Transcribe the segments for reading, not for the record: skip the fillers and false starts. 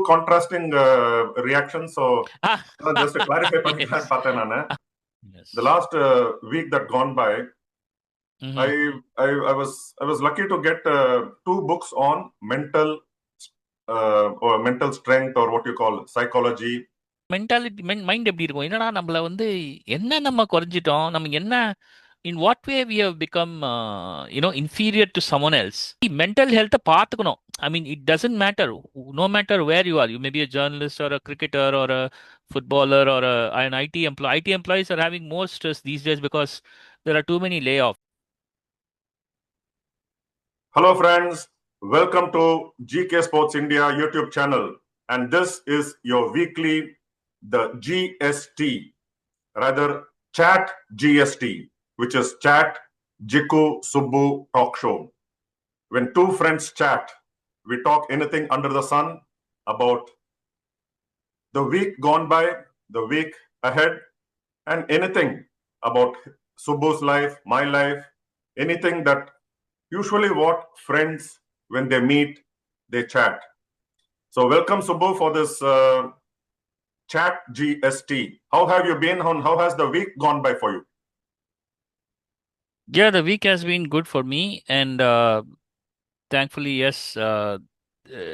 two contrasting reactions. So just to clarify, Yes. the last week that gone by, I was lucky to get two books on mental or mental strength, or what you call psychology. Mentality mind எப்படி இருக்கும்? என்னடா நம்மள வந்து என்ன நம்ம குறைஞ்சிட்டோம்? நம்ம என்ன in what way we have become inferior to someone else? Mental health பார்த்துக்கணும். I mean, it doesn't matter. No matter where you are. You may be a journalist or a cricketer or a footballer or an IT employee. IT employees are having more stress these days because there are too many layoffs. Hello friends, welcome to GK Sports India YouTube channel, and this is your weekly the GST, rather Chat GST, which is Chat Jiku Subbu Talk Show. When two friends chat, we talk anything under the sun about the week gone by, the week ahead, and anything about Subbu's life, my life, anything that usually what friends, when they meet, they chat. So welcome Subbu for this Chat GST. How have you been? How has the week gone by for you? Yeah, the week has been good for me, and thankfully, yes,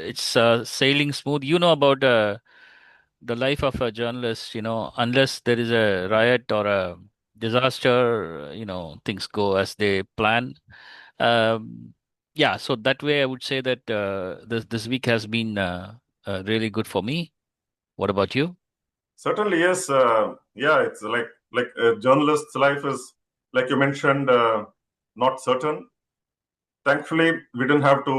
it's sailing smooth. You know about the life of a journalist, unless there is a riot or a disaster, things go as they plan. Um, yeah, so that way I would say that this week has been really good for me. What about you? Certainly, yes. Yeah, it's like a journalist's life is, like you mentioned, not certain. Thankfully, we didn't have to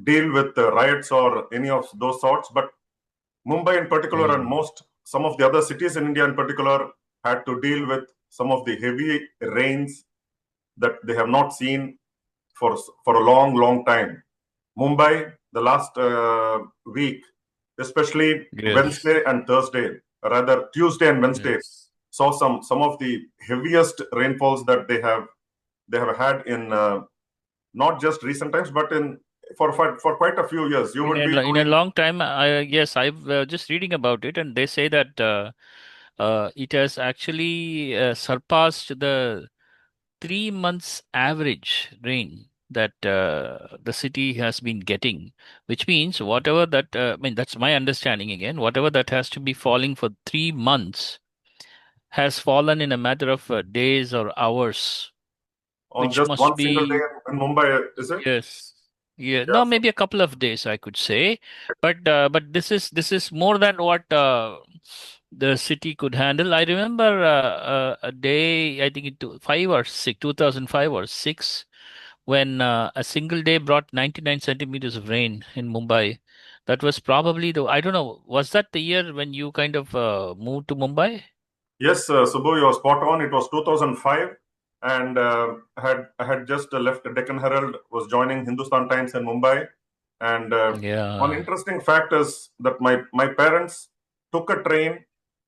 deal with riots or any of those sorts. But Mumbai in particular, and some of the other cities in India in particular, had to deal with some of the heavy rains that they have not seen for a long time. Mumbai, the last week, especially Wednesday and Thursday, rather Tuesday and Wednesday, saw some of the heaviest rainfalls that they have had in not just recent times, but in for quite a few years. You would be In a long time. Yes, I've just reading about it, and they say that it has actually surpassed the 3 months average rain that the city has been getting, which means whatever that, I mean, that's my understanding again, whatever that has to be falling for 3 months has fallen in a matter of days or hours, on which just must one single day be, in Mumbai, is it? yes. Yeah, Yeah. no, maybe a couple of days, I could say, but this is more than what the city could handle. I remember a day, I think 2005 or six, when a single day brought 99 centimeters of rain in Mumbai. That was probably I don't know, was that the year when you kind of moved to Mumbai? Yes, Subbu, you're spot on. It was 2005, and I had just left the Deccan Herald, was joining Hindustan Times in Mumbai, and one Yeah. interesting fact is that my parents took a train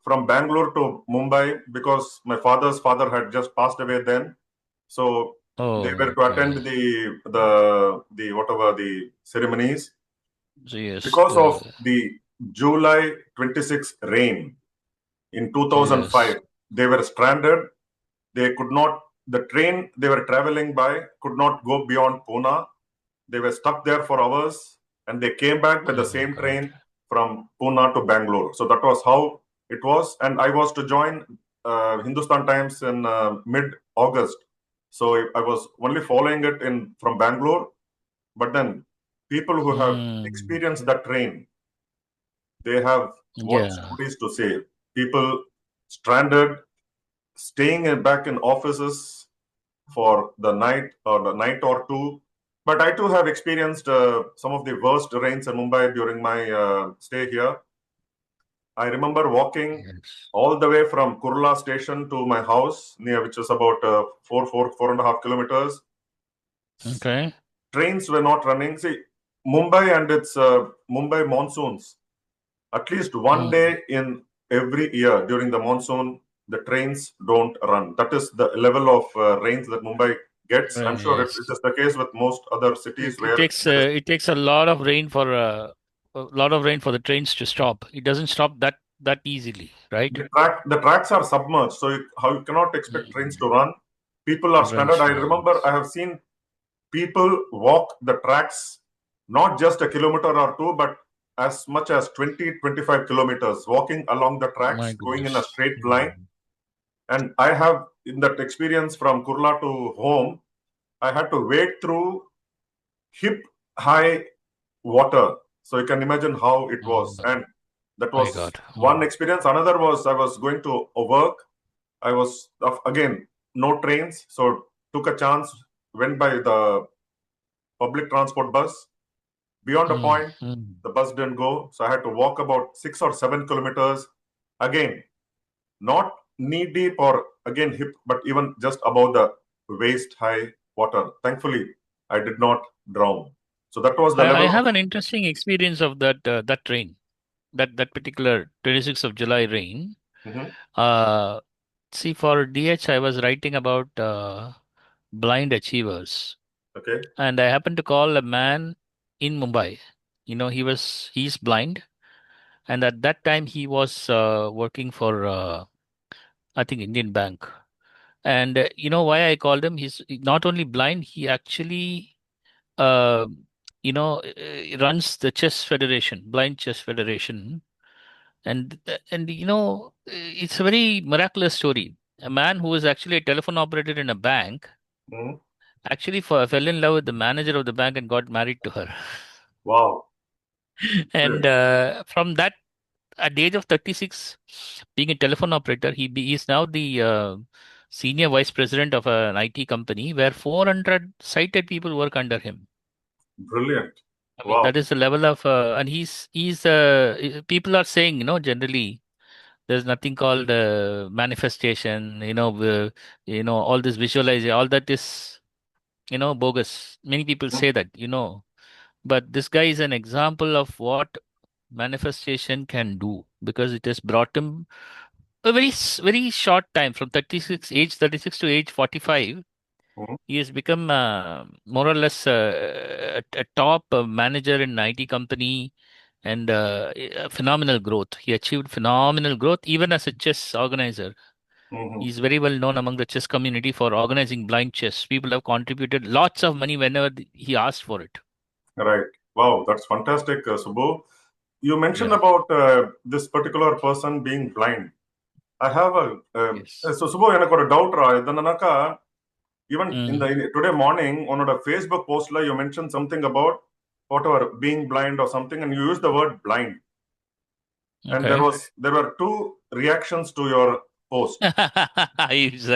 from Bangalore to Mumbai because my father's father had just passed away then, so they Oh, were to okay. attend the whatever the ceremonies. So yes, Because of the July 26th rain in 2005, yes. they were stranded. They could not, the train they were traveling by could not go beyond Pune. They were stuck there for hours, and they came back with the Oh my same God. train from Pune to Bangalore. So that was how it was. And I was to join Hindustan Times in mid-August. So I was only following it in from Bangalore. But then people who have Hmm. experienced that train, they have what Yeah. stories to say. People stranded, staying back in offices for the night or two. But I too have experienced some of the worst rains in Mumbai during my stay here. I remember walking Yes. all the way from Kurla station to my house, near which is about 4.5 kilometers. Okay. Trains were not running. See, Mumbai and its Mumbai monsoons. At least one Mm. day in every year during the monsoon, the trains don't run. That is the level of rains that Mumbai gets. I'm sure it Yes. is the case with most other cities It where takes there is. it takes a lot of rain for a lot of rain for the trains to stop. It doesn't stop that easily, right? The tracks are submerged, so how you cannot expect trains Mm. to run. People are stranded. Runs, I remember I runs. have seen people walk the tracks not just a kilometer or two, but as much as 20-25 kilometers walking along the My tracks, going in a goodness. straight line. Mm. And I have in that experience from Kurla to home, I had to wade through hip high water. So you can imagine how it was. Mm. And that My was God. one Mm. experience. Another was I was going to work. I was, again, no trains. So took a chance, went by the public transport bus. Beyond a Mm. point, Mm. the bus didn't go. So I had to walk about 6 or 7 kilometers. Again, not knee deep or again hip, but even just above the waist high water. Thankfully, I did not drown. So that was the I level of. have an interesting experience of that rain, that particular 26th of July rain. Mhm. Uh, See, for DH, I was writing about blind achievers, Okay. and I happened to call a man in Mumbai. He's blind, and at that time he was working for I think Indian Bank. And you know why I called him? He's not only blind, he actually uh, runs the chess federation, blind chess federation. And it's a very miraculous story. A man who was actually a telephone operator in a bank Mhm. actually fell in love with the manager of the bank and got married to her. Wow. And Brilliant. from that, at the age of 36, being a telephone operator, he is now the senior vice president of an IT company where 400 sighted people work under him. Brilliant. I mean, Wow. that is the level of, and he's people are saying, generally, there's nothing called manifestation, all this visualizing, all that is, bogus. Many people Mhm. say that, but this guy is an example of what manifestation can do because it has brought him a very short time from age 36 to age 45. Mhm. He has become more or less a top manager in an IT company and phenomenal growth. He achieved phenomenal growth even as a chess organizer. Mhm. He's very well known among the chess community for organizing blind chess. People have contributed lots of money whenever he asked for it. Right. Wow. That's fantastic, Subbu. You mentioned Yeah. about this particular person being blind. I have a Yes. so Subbu, எனக்கு ஒரு doubt என்னன்னாக்கா even in the Mm, today morning on a Facebook post you mentioned something about whatever being blind or something and you used the word blind and okay. there were two reactions to your post. It's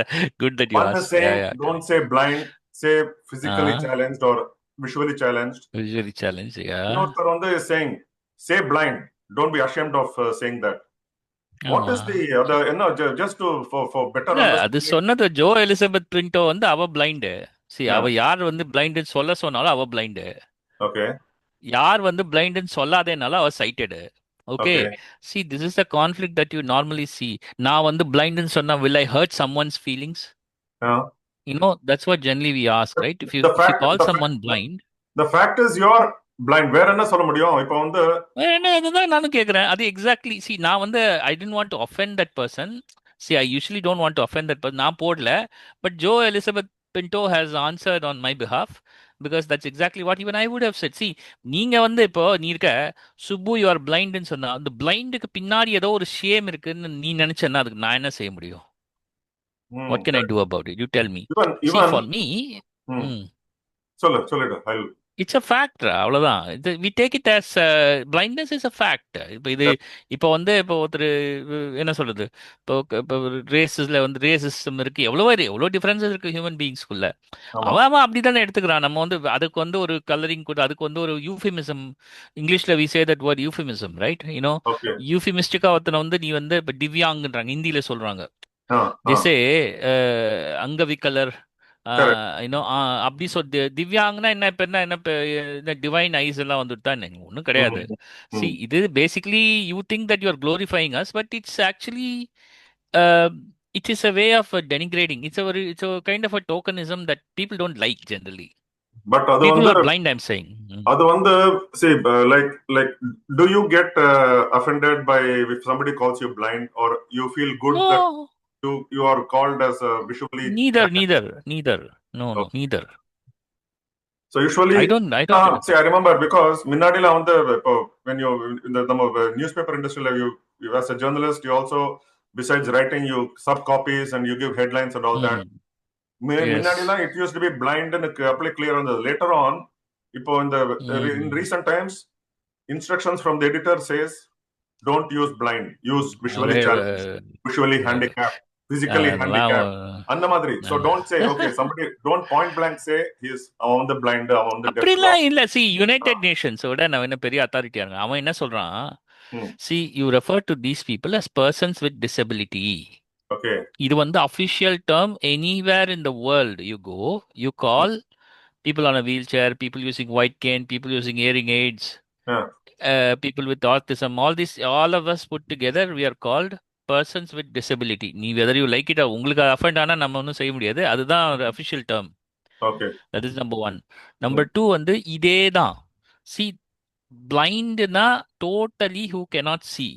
good that you One is asked. Yeah, saying yeah, don't correct. say blind, say physically Uh, challenged or visually challenged. Visually challenged. Yeah. இன்னொருத்தர் is saying say blind, don't be ashamed of saying that. What is the ஆமா. other, just to for better இல்ல அது understanding. சொன்னது Joe Elizabeth பிரிண்டோ வந்து அவ blind. See, Yeah. அவ யார் வந்து பிளைண்டுன்னு சொல்ல சொன்னாலும் அவ பிளைண்டு. Okay. யார் வந்து பிளைண்டுன்னு சொல்லாதேனாலும் அவ சைட்டடு. Okay. Okay. See, this is the conflict that you normally see. நான் வந்து பிளைண்டுன்னு சொன்னா will I hurt someone's feelings? Yeah. That's what generally we ask, right? If you the if you fact call the fact someone blind, the fact is you're blind. வேற என்ன சொல்ல முடியும் இப்போ வேற என்ன அதுதான் நானும் கேக்குறேன். அது எக்ஸாக்ட்லி நான் வந்து I didn't want to offend that person. I usually don't want to offend that person. நான் போடல. But Jo Elizabeth Pinto has answered on my behalf because that's exactly what even I would have said. நீங்க வந்து இப்போ நீ இருக்க Subbu you are பிளைண்டுன்னு சொன்னா அந்த பிளைண்டுக்கு பின்னாடி ஏதோ ஒரு ஷேம் இருக்குன்னு நீ நினைச்சேன்னா அதுக்கு நான் என்ன செய்ய முடியும்? What can I correct. Do about it? You tell me. even for me hmm, சொல்லிடு I'll. It's a fact. அவ்வளவுதான். We take it as blindness is a fact. இப்போ வந்து இப்போ ஒருத்தர் என்ன சொல்றது, இப்போ ரேசஸ்ல வந்து ரேசிசம் இருக்கு, எவ்வளோ டிஃபரன்சஸ் இருக்கு ஹியூமன் பீயிங்ஸ்குள்ள. ஆமா. அவன் அப்படித்தானே எடுத்துக்கிறான். நம்ம வந்து அதுக்கு வந்து ஒரு கலரிங் கூட, அதுக்கு வந்து ஒரு யூஃபிமிசம். இங்கிலீஷ்ல we say that word euphemism, right? Okay. யூஃபிமிஸ்டிக்கா ஒருத்தனை வந்து நீ வந்து இப்போ டிவ்யாங்ன்றாங்க, ஹிந்தியில சொல்றாங்க. uh, திசே அங்கவிக்கலர், correct. அப்படி திவ்யாங்கன்னா என்ன, இப்ப என்ன இப்ப டிவைன் ஐஸ் எல்லாம் வந்துட்டு தான் ஒன்றும் கிடையாது. Hmm. சி, Hmm. இது basically you think that you are glorifying us, but it's actually it is a way of denigrating. It's a kind of a tokenism that people don't like generally. But அது People வந்து are blind, I'm saying. அது வந்து see like do you get offended by if somebody calls you blind, or you feel good that No, you are called as a visually neither, challenged? neither, neither. No, no, Okay. neither. So usually I don't get see, that. I remember because முன்னாடில வந்து இப்போ when you in the நம்ம newspaper industry, you as a journalist, you also, besides writing, you sub copies and you give headlines and all that. Yes. முன்னாடிலாம் it used to be blind and apply clear on the later on. இப்போ in recent times, instructions from the editor says don't use blind, use visually challenged, visually handicapped, physically அதெல்லாம் handicapped, அந்த மாதிரி. So don't say, okay, somebody don't point blank say அவன் வந்து blind, அவன் வந்து deaf. அப்படிலாம் இல்ல. See, யுனைடெட் நேஷன்ஸோட நான் என்ன பெரிய அத்தாரிட்டியாங்க. அவன் என்ன சொல்றான்? See, you refer to these people as persons with disability. Okay. இது வந்து official term anywhere in the world you go, you call people on a wheelchair, people using white cane, people using hearing aids, people with autism, all of us put together, we are called persons with disability. நீ whether you like it or உங்களுக்கு offend ஆனா நம்ம ஒன்றும் செய்ய முடியாது. அதுதான் ஒரு official term. Okay. That is number one. Number two வந்து இதே தான். See, blindனா totally who cannot see.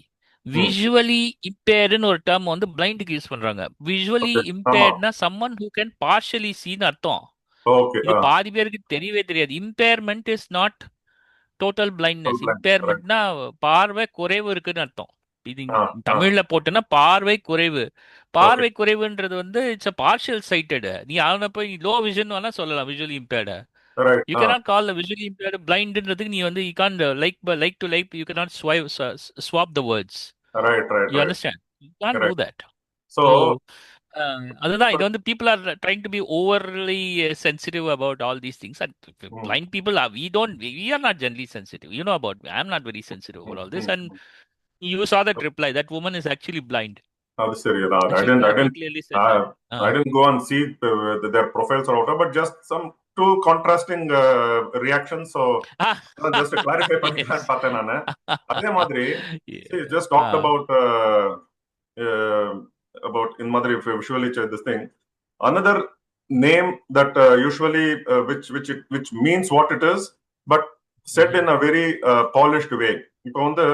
Visually impairedன்னு ஒரு டேர்ம் வந்து பிளைண்டுக்கு யூஸ் பண்றாங்க. Visually Okay. impairedனா someone who can partially seeன்னு அர்த்தம். Okay. இது பாதி பேருக்கு தெரியவே தெரியாது. Impairment is not total blindness. Blind. Right. இம்பேர்மெண்ட்னா பார்வை குறைவு இருக்குன்னு அர்த்தம். இது Ah. தமிழ்ல போட்டுன்னா பார்வை குறைவு. Okay. பார்வை குறைவுன்றது வந்து இட்ஸ் அ பார்ஷியல் சைட்டட். நீ அவனை போய் லோ விஷன் வேணா சொல்லலாம், visually impaired. Right. You cannot call visually impaired பிளைண்ட்ன்றதுக்கு நீ வந்து you can like to like you cannot swap the words. Right. Right. You Right. Understand? You can do Correct. That. So so அதுதான் இது வந்து people are trying to be overly sensitive about all these things, and blind people are, we are not generally sensitive, you know about me, I'm not very sensitive over all this. And you saw that reply, that woman is actually blind, அது சரி. and I she didn't I very didn't clearly said that. I didn't go and see their profiles or whatever, but just some two contrasting reactions. So just to clarify பண்ணிக்கலாம்னு பார்த்தேன் நானு. அதே மாதிரி she just talked about in மாதிரி visually this thing. Another name that usually which means what it is, but said in a very polished way. இப்போ வந்து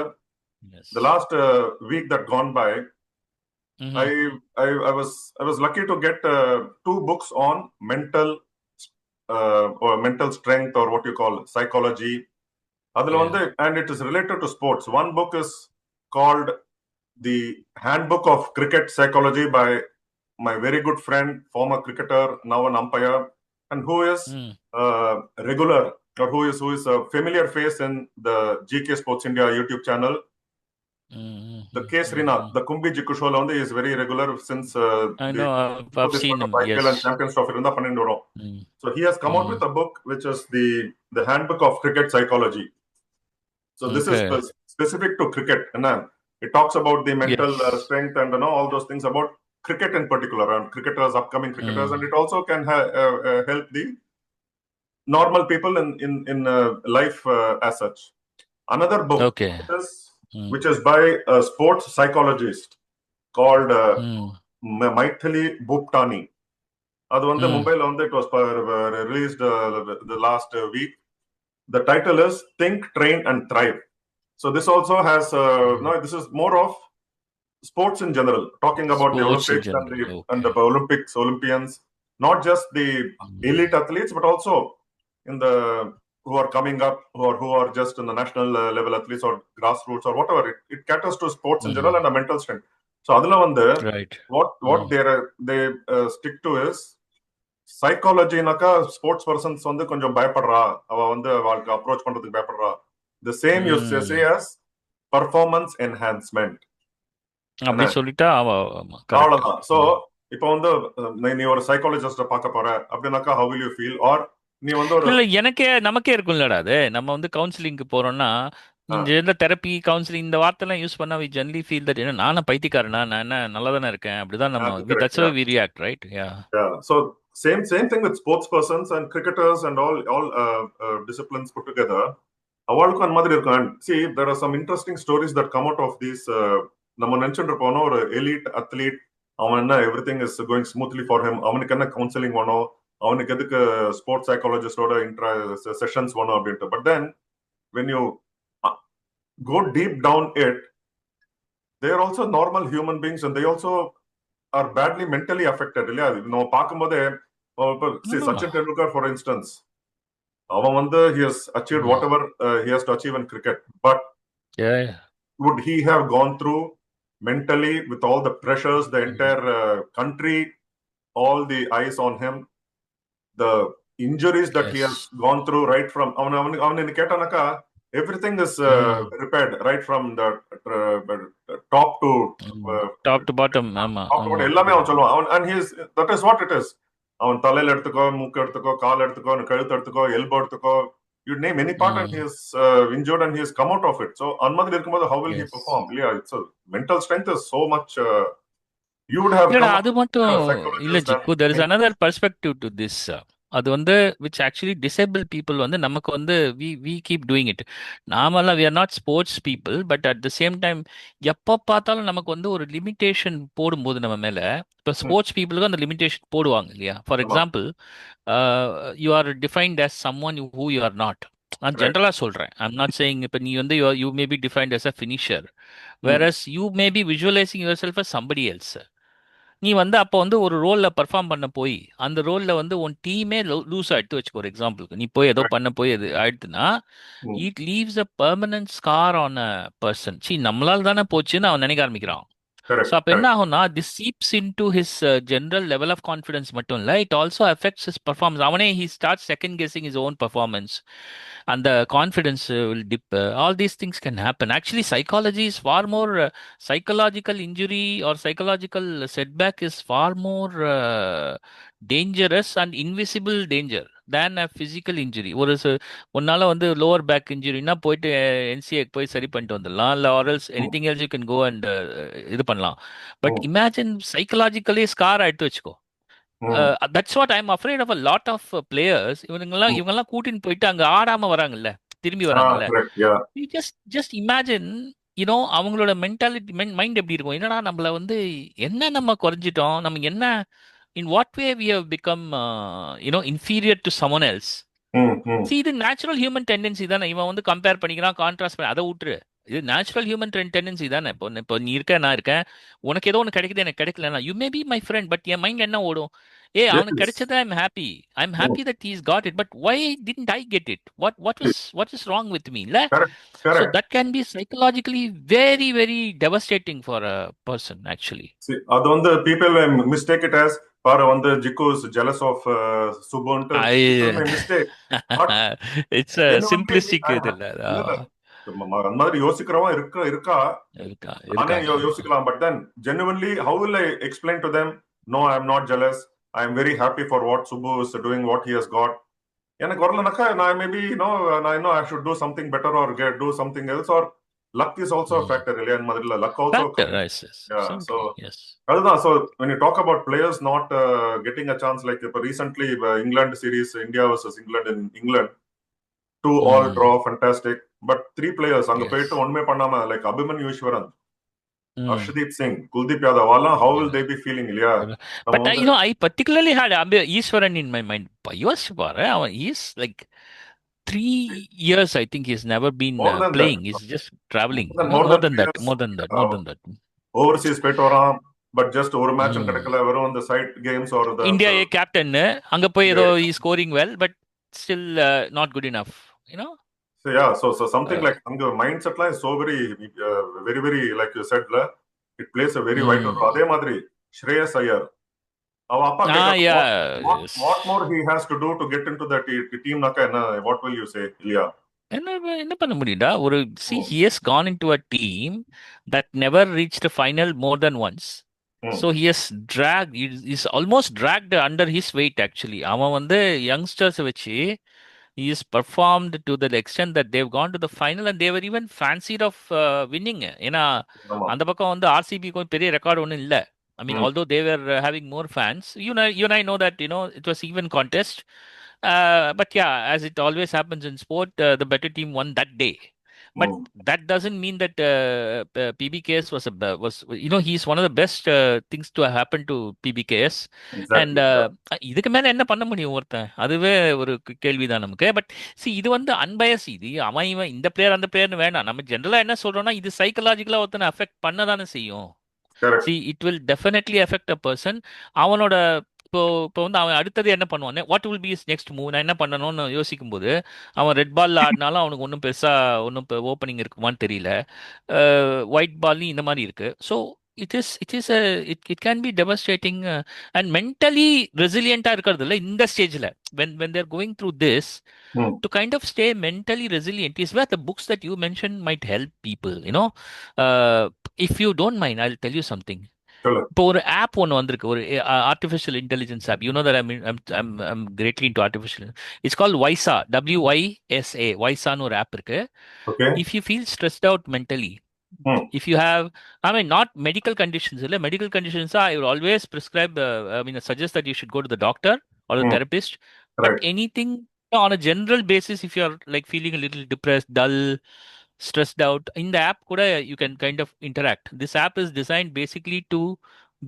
the last week that gone by, I was lucky to get two books on mental or mental strength, or what you call psychology. அதுல வந்து, and it is related to sports. One book is called The Handbook of Cricket Psychology by my very good friend, former cricketer, now an umpire, and who is regular, or who is a familiar face in the GK Sports India YouTube channel. The K Srinath, the Kumbi Jikushola only is very regular since I know, I've seen him. Yes. and Champions Trophy irundha pannendu varum. So he has come out with a book which is the Handbook of Cricket Psychology. So this is specific to cricket, and it talks about the mental strength and all those things about cricket in particular, and cricketers, upcoming cricketers, and it also can help the normal people in life as such. Another book which is by a sports psychologist called Maithili Bhuptani. அது வந்து மும்பைல வந்து it was released the last week. The title is Think, Train and Thrive. So this also has this is more of sports in general, talking about the Olympics and the Olympians, not just the elite athletes, but also in the who are coming up, who are just in the national level athletes or grassroots or whatever. It caters to sports in general and the mental strength. So adula வந்து what they stick to is psychology-னாக்கா sports persons வந்து கொஞ்சம் பயப்படுறா, அவ வந்து அவளுக்கு approach பண்றதுக்கு பயப்படுறா. The same you say as performance enhancement. அப்படி சொல்லிட்டா அவ்வளவுதான். So இப்போ வந்து நீ ஒரு சைக்காலஜிஸ்ட பார்க்க போற அப்படின்னாக்கா how will you feel, or நீ வந்து ஒரு இல்ல நமக்கே இருக்கும்லடா, அது நம்ம வந்து கவுன்சிலிங்க்கு போறோம்னா இந்த தெரப்பி கவுன்சிலிங் இந்த வார்த்தைலாம் யூஸ் பண்ணா we generally feel that என்ன நானும் பைத்தியக்காரனா, நான் என்ன நல்லா தானே இருக்கேன், அப்படிதான் நம்ம that's how we react, right? Yeah. So same thing with sports persons and cricketers and all disciplines put together. அவளுக்கும் அந்த மாதிரி இருக்கும். See, there are some interesting stories that come out of these. நம்ம நினைச்சுட்டு இருப்போம் ஒரு எலிட் அத்லீட், அவன் என்ன everything is going smoothly for him, அவனுக்கு என்ன கவுன்சிலிங் வேணும், அவனுக்கு எதுக்கு ஸ்போர்ட்ஸ் சைக்காலஜிஸ்டோட செஷன்ஸ் வேணும் அப்படின்ட்டு. But then when you go deep down it, they are also normal human beings and they also are badly mentally affected. இல்லையா நம்ம பார்க்கும்போதே ஆமாமா. சச்சின் டெண்டுல்கர் ஃபார் இன்ஸ்டன்ஸ், அவன் he has achieved ம். whatever he has to achieve in cricket, but Yeah, yeah. would he have gone through mentally with all the pressures, the Mm. entire country, all the eyes on him, the injuries that he has Yes. gone through right from அவன் கேட்டானாக்கா everything is ம். repaired right from the top to top to bottom. ஆமா, top to bottom. ஆமா. எல்லாமே அவன் சொல்லுவான். அவன் and he is, that is what it is. அவன் தலையில எடுத்துக்கோ, மூக்கு எடுத்துக்கோ, கால் எடுத்துக்கோ, கழுத்து எடுத்துக்கோ, எல்போ எடுத்துக்கோ, you name any part and he ம். is injured and he has come out of it. So அந்த மாதிரி இருக்கும்போது how will he எஸ். perform? இல்லையா, it's a mental strength is so much you would have இல்லடா come up அது மட்டும் a இல்ல psychologist and ஜிக்கு. There is me. another perspective to this. அது வந்து which actually disabled people வந்து நமக்கு வந்து we keep doing it. நாமெல்லாம் we are not sports people, but at the same time எப்போ பார்த்தாலும் நமக்கு வந்து ஒரு லிமிட்டேஷன் போடும்போது நம்ம மேல, இப்போ Hmm. ஸ்போர்ட்ஸ் பீப்புளுக்கு அந்த லிமிட்டேஷன் போடுவாங்க இல்லையா. ஃபார் ஆமா, example, you are defined as someone who you are not. நான் right. ஜென்ரலாக சொல்கிறேன். ஐம் நாட் சேயிங் இப்போ நீ வந்து you may B defined as a finisher, Hmm. whereas you may be visualizing yourself as somebody else. நீ வந்து அப்போ வந்து ஒரு ரோல்ல பெர்ஃபார்ம் பண்ண போய் அந்த ரோல்ல வந்து உன் டீமே லூஸ் ஆயிடுத்து வச்சுக்கோ. ஒரு எக்ஸாம்பிளுக்கு நீ போய் ஏதோ Right. பண்ண போய் அது ஆயிடுத்துன்னா, Hmm. It leaves a permanent scar on a person. C நம்மளால தானே போச்சுன்னு அவன் நினைக்க ஆரம்பிக்கிறான். ஸோ Correct, அப்போ என்ன correct. ஆகும்னா, this seeps into his general level of confidence மட்டும் இல்லை, it also affects his performance. அவனே he start second guessing his own performance. And the confidence will dip. All these things can happen. Actually, psychology is far more psychological injury or psychological setback is far more dangerous and invisible danger than a physical injury. ஒரு ஒன்னால வந்து lower back இன்ஜுரினா போயிட்டு NCA போய் சரி பண்ணிட்டு வந்துடலாம், இல்லை or else Hmm. Anything else you can go and இது பண்ணலாம். But Hmm. Imagine psychologically scar ஆயிட்டு வச்சுக்கோ. Hmm. That's what I am afraid of a lot of players. Hmm. இவங்கெல்லாம் கூட்டின்னு போயிட்டு அங்க ஆடாம வராங்கல்ல, திரும்பி Ah, வராங்கல்ல. correct. Yeah. You just imagine, அவங்களோட மென்டாலிட்டி மைண்ட் எப்படி இருக்கும். என்னடா நம்மள வந்து என்ன நம்ம குறைஞ்சிட்டோம், நம்ம என்ன, in what way we have become inferior to someone else. Hmm. Hmm. இது நேச்சுரல் ஹியூமன் டெண்டன்சி தானே. இவன் வந்து கம்பேர் பண்ணிக்கிறான், கான்ட்ராஸ்ட் பண்ணி அதை விட்டுரு. இது நேச்சுரல் ஹியூமன் டெண்டன்சி தானே. இப்போ நீ இருக்க, நான் இருக்கேன், உனக்கு ஏதோ ஒன்று கிடைக்குது எனக்கு கிடைக்கலனா, you may be my friend, but என் மைண்ட் என்ன ஓடும், ஏ Yes. அவனுக்கு கிடைச்சது I am Hmm. Happy that he's got it, but why didn't I get it, what is wrong with me இல்ல. Correct. So Correct. That can be psychologically very very devastating for a person actually. See, அது people mistake it as பாரு Jikku is jealous of Subuntu. People I may mistake, but it's genuinely simplistic இது இல்ல. இல்ல இல்ல அந்த மாதிரி யோசிக்கிறவன் இருக்கா இருக்கா நானே இருக்காங்க. யோசிக்கலாம். But then genuinely how will I explain to them, no I am not jealous, I am very happy for what Subbu is doing, what he has got. எனக்கு வரலனாக்கா நான் மேபி நான் இன்னும் I should do something better or do something else R luck is also a factor இல்லையா இந்த மாதிரில luck also Factor, comes. yes, yes, Yeah, so certainly, yes. அதுதான். So when you talk about players not getting a chance, like இப்போ recently England series, India versus England in England, 2-2 Mm, draw, fantastic, but 3 players அங்க போயிட்டு yes. ஒண்ணுமே பண்ணாம like Abhimanyu Ishwaran, Mm, Arshdeep Singh, Kuldeep Yadav, all how will yeah. they be feeling இல்லையா நம்ம But வந்து I particularly had Easwaran in my mind. யோசிச்சு பாரு, அவன் he's like 3 years, I think he's never been more than that, playing. He's just traveling. more More than than that, 3 years more than that, more than that. Overseas போயிட்டு வரான். But just ஒரு மேட்சும் Mm. கிடைக்கல, வெறும் இந்த side games ஒரு India A captain, அங்க போய் ஏதோ he scoring well, but still not good enough. You know? so yeah, so something Uh, like அங்க mind செட்லாம் is so very very very like you said it plays a very vital role. mm. அதே மாதிரி ஸ்ரேயஸ் ஐயர், அவன் அப்பா கேட்கறான் Yeah. what more he has to do to get into that team நாக்கா என்ன, what will you say இல்லையா. என்ன என்ன பண்ண முடியும்டா ஒரு Hmm. he has gone into a team that never reached a final more than once. Hmm. So he has dragged, he's almost dragged under his weight actually. அவன் வந்து youngsters வச்சு he is performed to the extent that they've gone to the final and they were even fancied of winning. ஏன்னா ஆமா. அந்த பக்கம் வந்து ஆர்சிபிக்கு பெரிய record ஒன்றும் இல்லை. I mean, Hmm. although they were having more fans, you and I know that it was even contest. But yeah, as it always happens in sport, the better team won that day. But Mm. that doesn't mean that PBKS was he's one of the best things to happen to PBKS. And Exactly. Yeah. இதுக்கு மேல என்ன பண்ண முடியும் ஒருத்தன்? அதுவே ஒரு கேள்விதான் நமக்கு. பட் இது வந்து அன்பயஸ். இது அவன் இவன் இந்த பிளேயர் அந்த பிளேயர்னு வேணாம். நம்ம ஜென்ரலா என்ன சொல்றோம்னா இது சைக்கலாஜிக்கலா ஒருத்தனை அஃபெக்ட் பண்ணதானே செய்யும். Correct. It will definitely affect a person. அவனோட இப்போ இப்போ வந்து அவன் அடுத்தது என்ன பண்ணுவான், what will be is next move, நான் என்ன பண்ணணும்னு யோசிக்கும் போது அவன் ரெட் பால்ல ஆடினாலும் அவனுக்கு ஒன்றும் பெருசா ஒன்றும் ஓப்பனிங் இருக்குமான்னு தெரியல. ஒயிட் பால்லையும் இந்த மாதிரி இருக்கு. So it can be devastating. And mentally ரெசிலியண்டா இருக்கிறது இல்லை இந்த ஸ்டேஜ்ல. when they're going through this, Mm. to kind of stay mentally resilient is where the books that you mentioned might help people, you know. uh, if you don't mind, I'll tell you something. Sure. இப்போ ஒரு app ஒன்று வந்திருக்கு, ஒரு artificial intelligence app. You know that I'm greatly into artificial. It's call Wysa, WYSA. வைசான்னு ஒரு app இருக்கு. Okay. If you feel stressed out mentally, Mm. if you have, I mean, not medical conditions, medical conditions, I will always prescribe, suggest that you should go to the doctor or the Mm. therapist. But Right. anything on a general basis, if you're like feeling a little depressed, dull, stressed out, in the app kuda you can kind of interact. This app is designed basically to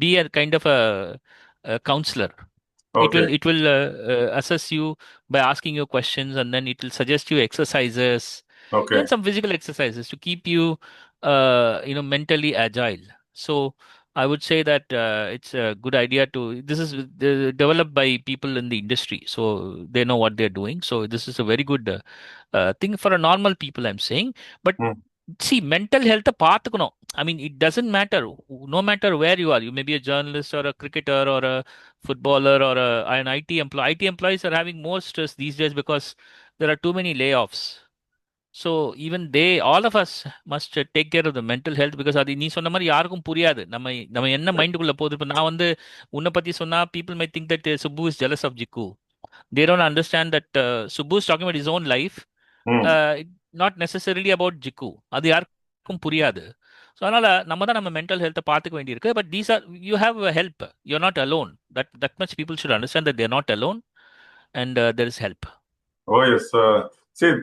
be a kind of a counselor. Okay. It will assess you by asking you questions, and then it will suggest you exercises, Okay. even some physical exercises to keep you mentally agile. So I would say that it's a good idea to, this is developed by people in the industry, so they know what they're doing. So this is a very good thing for a normal people, I'm saying. But Mm. see, mental health பார்த்துக்கணும். I mean, it doesn't matter. No matter where you are, you may be a journalist or a cricketer or a footballer or an IT employee. IT employees are having more stress these days because there are too many layoffs. So even they, all of us must take care of the mental health, because அது நீ சொன்ன மாதிரி யாருக்கும் புரியாது. நம்ம என்ன மைண்டுக்குள்ள போகுது. இப்போ நான் வந்து உன்னை பத்தி சொன்னா people might think that Subbu is jealous of Jikku. They don't understand that Subbu is talking about his own life, Mm. not necessarily about Jikku. அது யாருக்கும் புரியாது. ஸோ அதனால நம்ம தான் நம்ம மென்டல் ஹெல்த்தை பார்த்துக்க வேண்டியிருக்கு. But these are, you have help. You are not alone. That much people should understand that they're not alone, and there is help. Oh yes. See,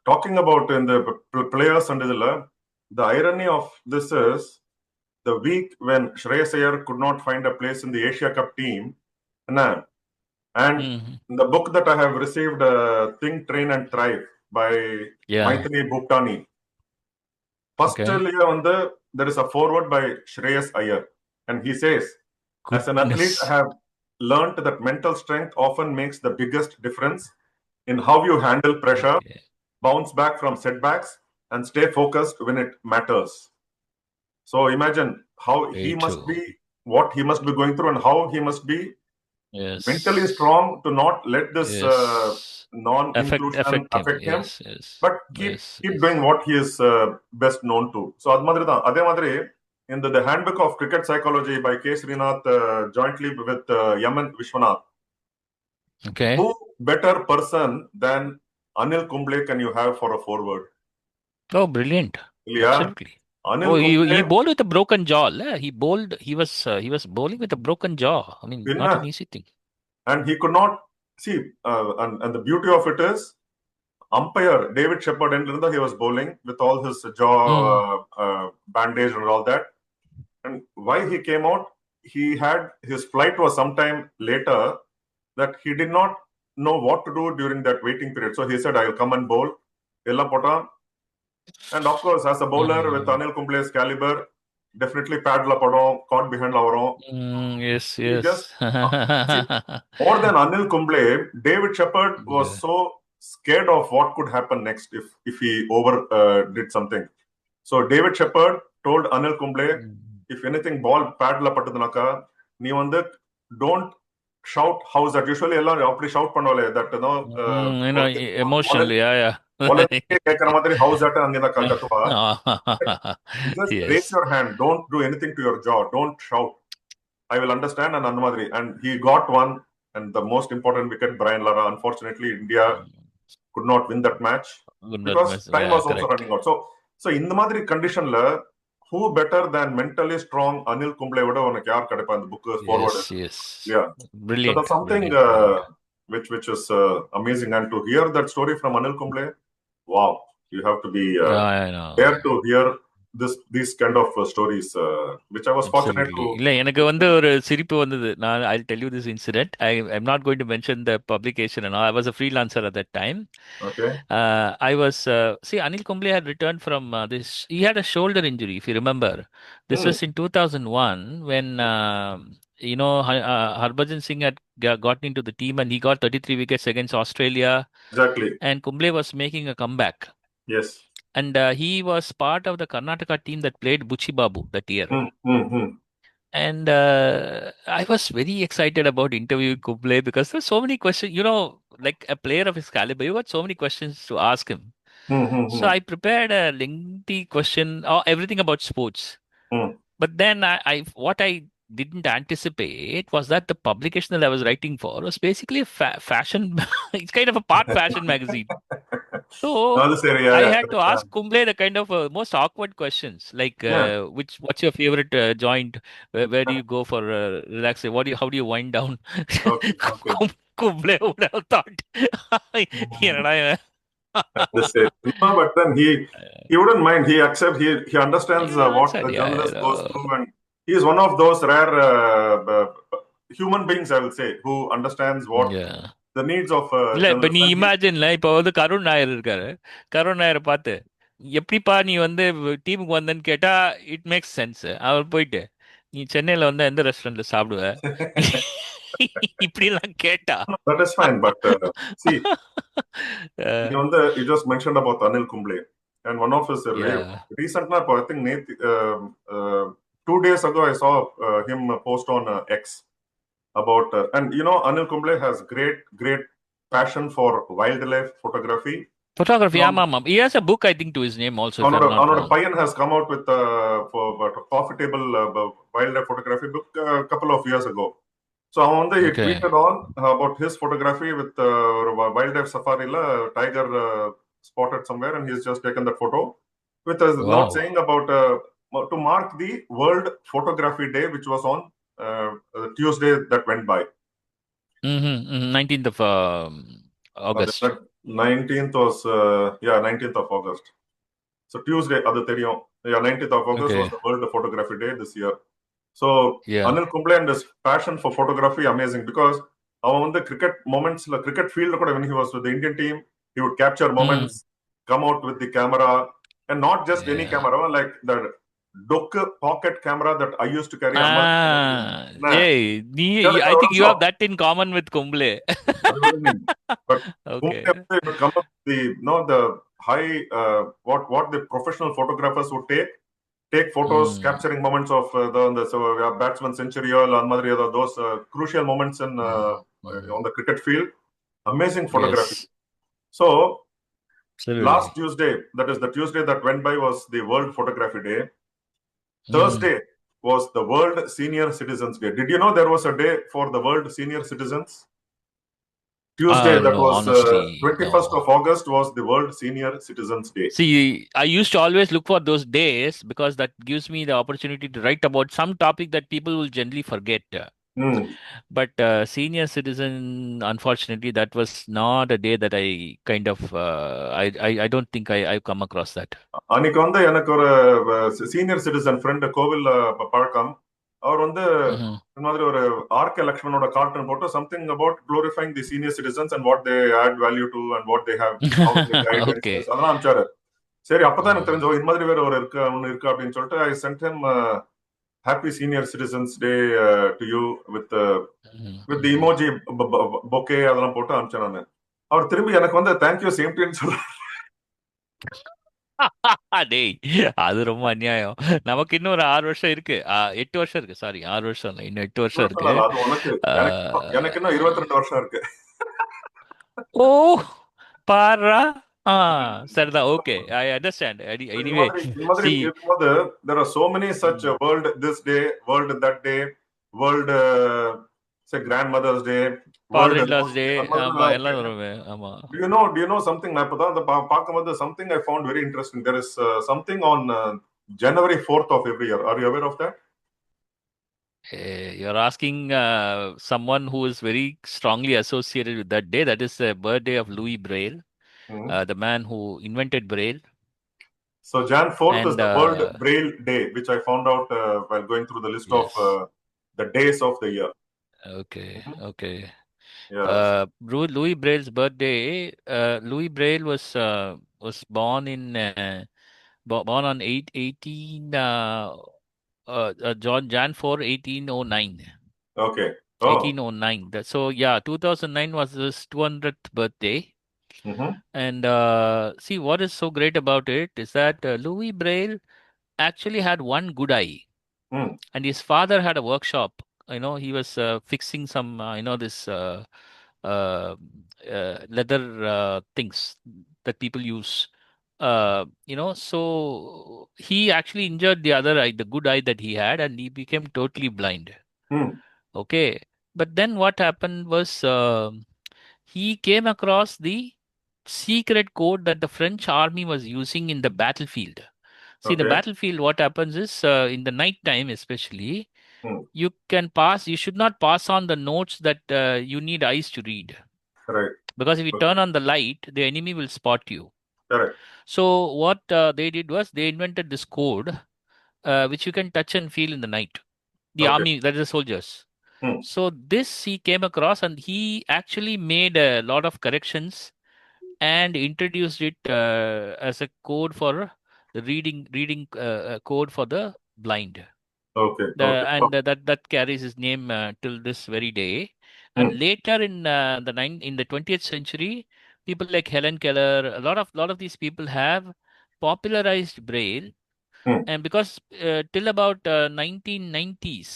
talking about in the players and the irony of this is the week when Shreyas Iyer could not find a place in the Asia Cup team, and in the book that I have received, Think, Train and Thrive by Yeah. Maithili Bhuktani, first Okay. there is a foreword by Shreyas Iyer, and he says, as an athlete, I have learned that mental strength often makes the biggest difference in how you handle pressure, Okay. bounce back from setbacks, and stay focused when it matters. So imagine how Very he must true. be, what he must be going through, and how he must be Yes. mentally strong to not let this Yes. non-inclusion affect him. him, Yes, yes. but keep Yes, doing what he is best known to. So அது மாதிரி தான். அதே மாதிரி in the handbook of cricket psychology by K. Srinath, jointly with Yaman Vishwanath, Okay. who better person than Anil Kumble can you have for a forward? Oh, brilliant. Yeah. Absolutely. Anil Oh, Kumble, he bowled with a broken jaw. He was bowling with a broken jaw. I mean, not an easy thing. and he could not see, and the beauty of it is, umpire David Shepherd ended, he was bowling with all his jaw bandage and all that. And why he came out, his flight was sometime later, that he did not know what to do during that waiting period. So he said, I will come and bowl. And of course, as a bowler with Anil Kumble's caliber, definitely pad la padom, caught behind la varom. Yes, He yes. just, more than Anil Kumble, David Shepherd was so scared of what could happen next if he over did something. So David Shepherd told Anil Kumble, if anything ball pad la pattadunaka, nee vandu don't shout, how's that? Usually ella appadi shout pannavale that emotionally, yeah. கேக்குற மாதிரி how's that அங்க கத்துவா. Just Yes. raise your hand, don't do anything to your jaw, don't shout, I will understand. And அந்த மாதிரி, and he got one, and the most important wicket, Brian Lara. Unfortunately, India could not win that match because time was also running out. So in the மாதிரி conditionல, who better than mentally strong Anil Kumble விட உனக்கு யார் கிடைப்பா இந்த book forward? Yes. Yeah. Brilliant. So that's something which is amazing. And to hear that story from Anil Kumble, wow, You have to be I there know. to hear these kind of stories, which I was fortunate Absolutely. to. இல்ல எனக்கு வந்து ஒரு சிரிப்பு வந்தது. I'll tell you this incident. I'm not going to mention the publication and all. I was a freelancer at that time. Okay. I was see Anil Kumble had returned from this. He had a shoulder injury, if you remember. This Hmm. was in 2001 when Harbhajan Singh had gotten into the team and he got 33 wickets against Australia, Exactly. and Kumble was making a comeback. Yes. And he was part of the Karnataka team that played Buchi Babu that year. Hmm. Hmm. Hmm. And I was very excited about interviewing Kumble because there's so many questions. Like a player of his caliber, you got so many questions to ask him. Hmm. Hmm. So Hmm. I prepared a lengthy question, or everything about sports. Hmm. But then what I didn't anticipate was that the publication that I was writing for was basically a fashion. It's kind of a part fashion magazine. So Another area, I yeah, had to correct, yeah. ask Kumble the kind of most awkward questions, like Yeah. what's your favorite joint? Where do you go for relaxation? How do you wind down? Okay. Okay. Kumble would have thought, Hmm. என்னடா இவன்? At this stage, no, but then he wouldn't mind. He understands Yeah, what answered. a Yeah, journalist goes through, and he is one of those rare human beings, I will say, who understands what yeah. the needs of இல்ல இப்ப journalists. நீ And he, இமேஜின்ல இப்ப வந்து கருண் நாயர் இருக்காரு. கருண் நாயரை பார்த்து எப்படிப்பா நீ வந்து டீமுக்கு வந்தேன்னு கேட்டா இட் மேக்ஸ் சென்ஸ். அவர் போயிட்டு நீ சென்னையில வந்து எந்த ரெஸ்டாரண்ட்ல சாப்பிடுவ? இப்படி எல்லாம் கேட்டா that is fine, but see, uh, you just mentioned about Anil Kumble, and one of his yeah. recent, I think, 2 days ago, I saw him post on X about, and Anil Kumble has great passion for wildlife photography. Photography, Now, ஆமா ஆமா. He has a book I think to his name also, if அவனோட I'm not அவனோட wrong. பையன் has come out with for profitable wildlife photography book a couple of years ago. So அவன் வந்து he Okay. tweeted on about his photography with ஒரு wildlife safariல tiger spotted somewhere, and he's just taken that photo with a note Wow. saying about to mark the World Photography Day, which was on Tuesday that went by. 19th of August. That 19th was 19th of August. So Tuesday, அது தெரியும். Yeah, 19th of August was Okay. the World Photography Day this year. So Yeah. Anil Kumble and his passion for photography amazing, because அவன் வந்து cricket momentsல cricket field கூட when he was with the Indian team, he would capture Mm. moments, come out with the camera, and not just any Yeah. camera, like the dock pocket camera that I used to carry. அம்மா Hey, I எனக்கு ஒரு think you have நிமிஷம் that in common with Kumble. அது விட நீ but Okay. Kumble வந்து would come up with the the high what the professional photographers would take photos Mm. capturing moments of the batsman centurial and Madri, those crucial moments in Mm. on the cricket field. Amazing photography. Yes. So last Absolutely. Tuesday, that is the Tuesday that went by, was the World Photography Day. Mm. Thursday was the World Senior Citizens Day. Did you know there was a day for the World Senior Citizens? Tuesday, that No, was honestly, 21st no. of August, was the World Senior Citizens Day. See, I used to always look for those days because that gives me the opportunity to write about some topic that people will generally forget. Hmm. But senior citizen, unfortunately, that was not a day that I kind of, I don't think I've come across that. அன்னைக்கு வந்து எனக்கு ஒரு senior citizen friend கோவில் பழக்கம். அவர் வந்து Hmm. இந்த மாதிரி ஒரு ஆர்கே லக்ஷ்மணோட கார்ட்டூன் போட்டு something about glorifying the senior citizens and what they add value to and what they have how they guide Okay. அதெல்லாம் அனுப்பிச்சாரு. சரி, அப்பதான் எனக்கு Mm. தெரிஞ்சு இந்த மாதிரி வேற ஒன்னு இருக்கு அப்படின்னு சொல்லிட்டு I sent him happy senior citizens day to you with the Mm. Emoji bouquet அதெல்லாம் போட்டு அனுப்பிச்சேன் நான். அவர் திரும்பி எனக்கு வந்து தேங்க்யூ சேம் டுன்னு சொல்றாரு. டேய் அது ரொம்ப அநியாயம். நமக்கு இன்னும் ஒரு 6 வருஷம் இருக்கு. 8 வருஷம் இருக்கு. சாரி, 6 வருஷம் இல்லை, இன்னும் 8 வருஷம் இருக்கு. அது உனக்கு, எனக்கு இன்னும் ஆஹ், 22 வருஷம் இருக்கு. ஓ பாரா. சரிதான். Okay, I understand. இந்த எனிவே மாதிரி இந்த மாதிரி சி. இருக்கும்போது there are so many such world this day, world that day, world say grandmother's day, world father in law's nose day. day, அந்த மாதிரி ஆமா, நான் எல்லாம் கேட்டேன். வருமே. ஆமா. Do you know something? நான் இப்பதான் அந்த பார்க்கும்போது something I found very interesting. There is something on January 4th of every year. Are you aware of that? You're asking someone who is very strongly associated with that day. That is the birthday of Louis Braille. Mhm. the man who invented braille. So Jan 4th is And the World Braille Day, which I found out while going through the list of yes, the days of the year. okay, Mhm. okay. Yes. Louis Braille's birthday. Louis Braille was born born on 18 Jan 4 1809. Okay. Oh. 1809. So yeah, 2009 was his 200th birthday. Mm-hmm. And see, what is so great about it is that Louis Braille actually had one good eye, Mm. and his father had a workshop. He was fixing some, this uh, leather things that people use. So he actually injured the other eye, the good eye that he had, and he became totally blind. Mm. Okay, but then what happened was he came across the secret code that the French army was using in the battlefield. See, the Okay. battlefield, what happens is in the night time, especially, Mm. you should not pass on the notes that you need eyes to read. Right. Because if you turn Okay. on the light, the enemy will spot you. Correct. So, what they did was they invented this code which you can touch and feel in the night. The Okay. army, that is the soldiers. Mm. So, this he came across and he actually made a lot of corrections and introduced it as a code for the reading code for the blind. Okay. The Okay. Oh. and that carries his name till this very day. Mm. And later in in the 20th century, people like Helen Keller, a lot of these people have popularized Braille. Mm. And because till about 1990s,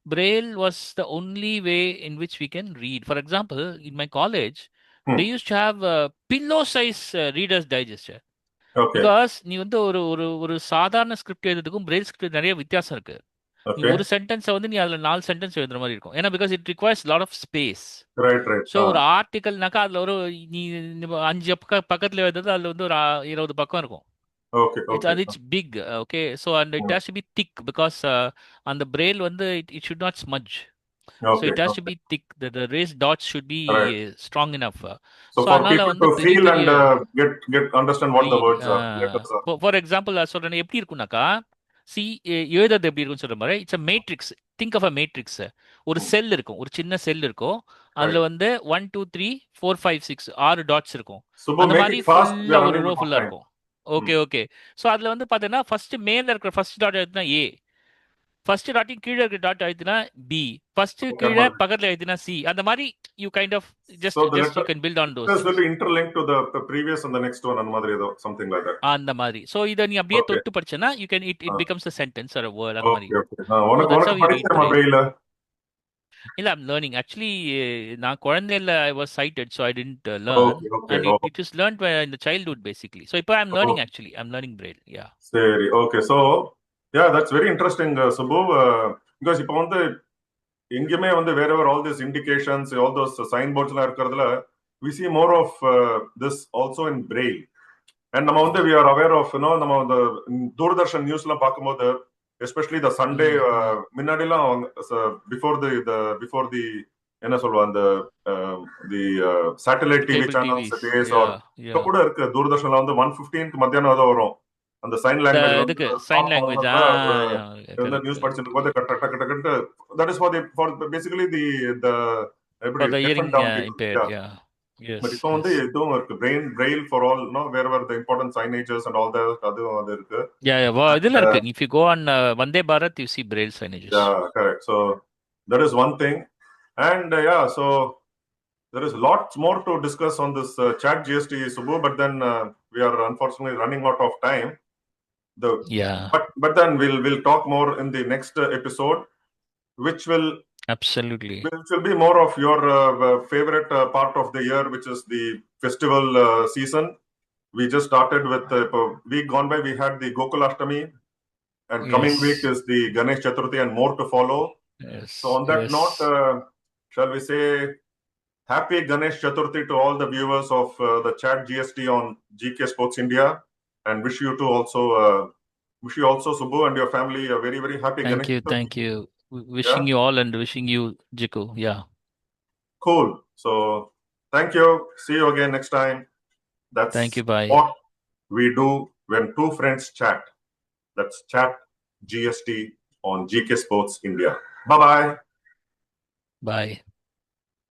Braille was the only way in which we can read. For example, in my college, they Mm. used to have pillow size Reader's Digest. Okay. Because நீ வந்து ஒரு ஒரு ஒரு சாதாரண script எழுதுறதுக்கும் Braille script நிறைய வித்தியாசம் இருக்கு. நீ Okay. ஒரு சென்டென்ஸை வந்து நீ அதில் 4 சென்டென்ஸ் எழுதுற மாதிரி இருக்கும். ஏன்னா because it requires lot of space. Right. Right. So ஒரு ஆர்டிக்கல்னாக்கா அதில் நீ 5 பக்கத்தில் எழுதுறது அதில் வந்து ஒரு 20 பக்கம் இருக்கும். Okay. It's Okay. அது it's big. Okay, so and it Mm. Has to be thick because அந்த பிரெயில் வந்து it should not smudge. So Okay. It has to Okay. Be thick. The raised dots should be Right. Strong enough. So so for அதனால people வந்து to பெரிய feel பெரிய and get understand what the read. words are, letters are. For example நான் சொல்றேன் எப்படி இருக்கும்னாக்கா, C எழுதுறது எப்படி இருக்கும்னு சொல்ற மாதிரி it's a matrix. Think of a matrix. ஒரு Mm. செல் இருக்கும், ஒரு சின்ன செல் இருக்கும். Right. அதுல வந்து 1 2 3 4 5 6 6 டாட்ஸ் இருக்கும். Subbu, அந்த make மாதிரி it fast. We ஃபுல்லா are ஒரு running ரோ out of ஃபுல்லா time. இருக்கும். Mm. Okay, okay. ஸோ அதுல வந்து பாத்தீங்கன்னா ஃபர்ஸ்ட் மேல இருக்கிற ஃபர்ஸ்ட் டாட் எழுத்துனா ஏ, ஃபர்ஸ்ட் டாட்டையும் கீழே இருக்கிற டாட் எழுத்துனா பி, ஃபர்ஸ்ட் கீழே Convert. பக்கத்துல எழுத்துனா சி. அந்த மாதிரி you kind of just So the just you can build on those letters will things. be interlinked to the previous and the next one and madri edo, something like that. அந்த மாதிரி. So இதை நீ அப்படியே Okay. தொட்டு படிச்சேன்னா you can it Uh, becomes a sentence or a word அந்த மாதிரி. okay. Okay. So உனக்கு தட்ஸ் உனக்கு ஹவ் யூ ரீட் படிச்சேன் பிரெயில். braille. இல்ல ஐம் லேர்னிங் ஆக்சுவலி. நான் குழந்தையில I was sighted so I didn't learn. Okay. Okay. And Oh. It is learn இந்த childhood basically. So இப்போ I'm learning Oh. Actually I'm learning braille. Yeah. சரி. Okay. So yeah, that's very interesting, Subbu. Because இப்போ வந்து எங்கேயுமே வந்து wherever all these indications, all those signboards எல்லாம் இருக்கிறதுல we see more of this also in braille. And நம்ம வந்து we are aware of, நம்ம இந்த தூர்தர்ஷன் நியூஸ்லாம் பார்க்கும்போது எஸ்பெஷலி த சண்டே முன்னாடிலாம் பிஃபோர் தி என்ன சொல்லுவா அந்த the satellite TV cable channels TVs. Days yeah, or yeah. இப்ப கூட இருக்கு தூர்தர்ஷன்ல வந்து 1:15 மத்தியானம் ஏதோ வரும் அந்த சைன் இந்த லாங்குவேஜ்ல வந்து இதுக்கு சைன் ஸ்டாப் லாங்குவேஜ். ஆகுறதுல ஒரு இந்த கரெக்ட், நியூஸ் கரெக்ட். படிச்சுட்டு இருக்கும்போது கட்ட டக்கு டக்குன்ட்டு that is for basically the எப்படி for the deaf hearing and dumb impaired. People. Yeah. But yes, இப்போ வந்து எஸ். இதுவும் இருக்கு braille for all, wherever the important signages and all that, அதுவும் அது இருக்கு. யா, யா. இதுல இருக்கு. If you go on Vande Bharat you see braille signages. Yeah, correct. So that is one thing. And yeah, so there is lots more to discuss on this chat GST, Subbu, but then we are unfortunately running out of time. The yeah, but then we'll talk more in the next episode, which will absolutely. which will be more of your favorite part of the year, which is the festival season. We just started with a week gone by. We had the Gokulashtami, and coming week yes, is the Ganesh Chaturthi, and more to follow. So yes, on that yes. note, shall we say happy Ganesh Chaturthi to all the viewers of the Chat GST on GK Sports India, and wish you also Subbu and your family a very very happy Thank Ganesh you, Chaturthi. thank you. Yeah, Wishing you all and wishing you, Jiku. Yeah. cool. So thank you. See you again next time. Thank That's you. Bye. what we do when two friends chat. That's Chat GST on GK Sports India. Bye bye. Bye.